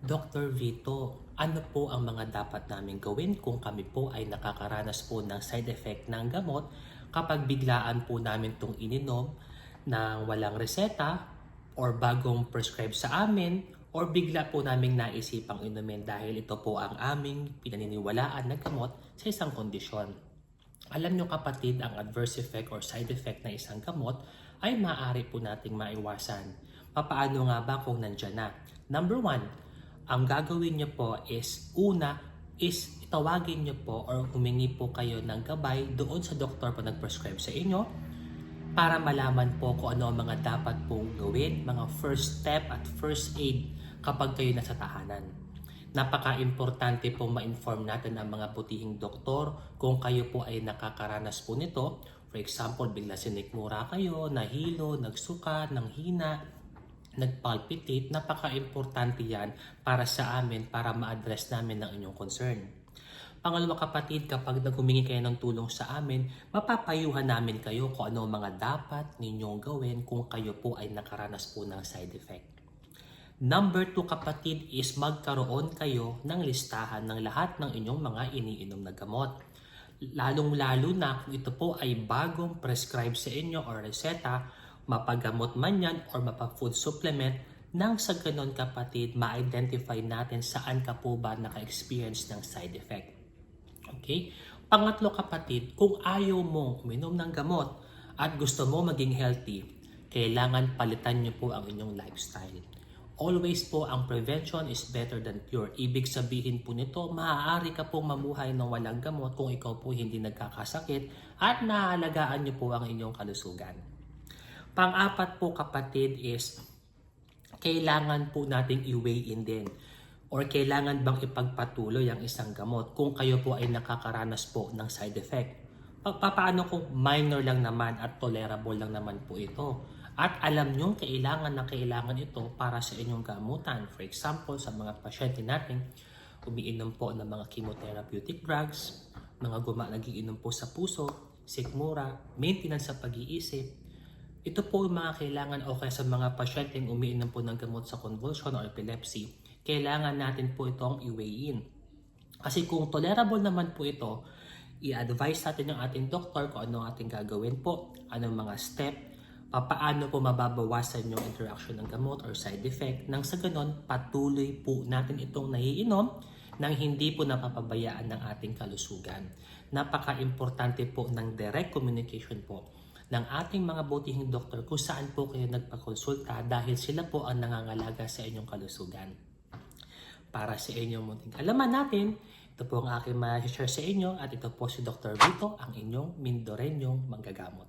Dr. Vito, ano po ang mga dapat naming gawin kung kami po ay nakakaranas po ng side effect ng gamot kapag biglaan po namin itong ininom ng walang reseta or bagong prescribe sa amin or bigla po naming naisipang inumin dahil ito po ang aming pinaniniwalaan na gamot sa isang kondisyon. Alam nyo kapatid, ang adverse effect or side effect na isang gamot ay maaari po nating maiwasan. Papaano nga ba kung nandyan na? Number one, ang gagawin nyo po is tawagin nyo po or humingi po kayo ng gabay doon sa doktor po nag-prescribe sa inyo para malaman po kung ano ang mga dapat pong gawin, mga first step at first aid kapag kayo nasa tahanan. Napaka-importante pong ma-inform natin ang mga butihing doktor kung kayo po ay nakakaranas po nito. For example, bigla sinikmura kayo, nahilo, nagsuka, nanghina, nagpalpitate. Napaka-importante yan para sa amin para ma-address namin ang inyong concern. Pangalawa kapatid, kapag naghumingi kayo ng tulong sa amin, mapapayuhan namin kayo kung ano ang mga dapat ninyong gawin kung kayo po ay nakaranas po ng side effect. Number 2 kapatid is magkaroon kayo ng listahan ng lahat ng inyong mga iniinom na gamot. Lalong-lalo na kung ito po ay bagong prescribe sa inyo or reseta, mapagamot man yan or mapa-food supplement, nang sa ganon kapatid, ma-identify natin saan ka po ba naka-experience ng side effect. Okay? Pangatlo kapatid, kung ayaw mong uminom ng gamot at gusto mo maging healthy, kailangan palitan niyo po ang inyong lifestyle. Always po, ang prevention is better than cure. Ibig sabihin po nito, maaari ka pong mamuhay ng walang gamot kung ikaw po hindi nagkakasakit at naalagaan niyo po ang inyong kalusugan. Pang-apat po kapatid is, kailangan po nating i-weigh in din or kailangan bang ipagpatuloy ang isang gamot kung kayo po ay nakakaranas po ng side effect. Paano kung minor lang naman at tolerable lang naman po ito? At alam nyo, kailangan na kailangan ito para sa inyong gamutan. For example, sa mga pasyente natin, umiinom po ng mga chemotherapeutic drugs, mga nagiinom po sa puso, sikmura, maintenance sa pag-iisip. Ito po yung mga kailangan o kaya sa mga pasyenteng umiinom po ng gamot sa convulsion or epilepsy, kailangan natin po itong i-weigh in. Kasi kung tolerable naman po ito, i-advise natin yung ating doktor kung ano ating gagawin po, anong mga step, paano po mababawasan yung interaction ng gamot or side effect, nang sa ganon patuloy po natin itong naiinom nang hindi po napapabayaan ng ating kalusugan. Napaka-importante po ng direct communication po ng ating mga butihing doktor kung saan po kayo nagpakonsulta dahil sila po ang nangangalaga sa inyong kalusugan. Para sa inyong munting kalaman natin, ito po ang aking ma-share sa inyo at ito po si Dr. Vito, ang inyong Mindoreñong manggagamot.